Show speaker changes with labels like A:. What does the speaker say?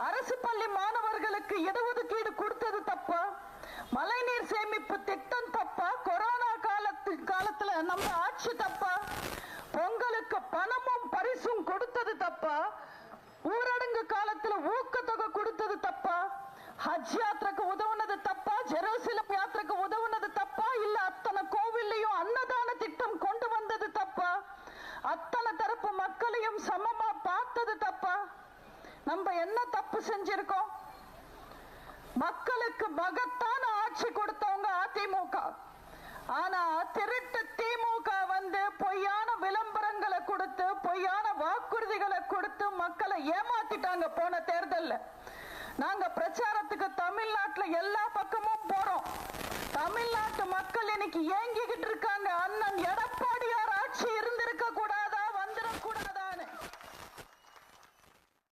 A: அரசு பள்ளி மாணவர்களுக்கு இடஒதுக்கீடு கொடுத்தது தப்பா? மழைநீர் சேமிப்பு திட்டம் தப்பா? கொரோனா காலத்துல நம்ம ஆட்சி தப்பா? பொங்கலுக்கு பணமும் பரிசும் கொடுத்தது தப்பா? ஊரடங்கு காலத்துல ஊக்கத்தொகை கொடுத்தது தப்பா? ஹஜ் யாத்திரைக்கு உதவுனது தப்பா? ஜெருசலேம் யாத்திரைக்கு உதவுனது தப்பா? இல்ல அத்தனை கோவில்லையும் அன்னதான திட்டம் கொண்டு வந்தது தப்பா? அத்தனை தரப்பு மக்களையும் சமமா பார்த்தது தப்பா? நம்ம என்ன தப்பு செஞ்சிருக்கோம்? மக்களுக்கு மகத்தான ஆட்சி கொடுத்தவங்க அதிமுக. ஆனா திருட்டு திமுக வந்து பொய்யான விளம்பரங்களை கொடுத்து பொய்யான வாக்குறுதிகளை கொடுத்து மக்களை ஏமாத்திட்டாங்க. போன தேர்தல்ல நாங்க பிரச்சாரத்துக்கு தமிழ்நாட்டுல எல்லா பக்கமும் போறோம். தமிழ்நாட்டு மக்கள் இன்னைக்கு ஏங்கிக்கிட்டு இருக்காங்க. அண்ணன் எடப்பாடியார் ஆட்சி இருந்திருக்க கூடாது.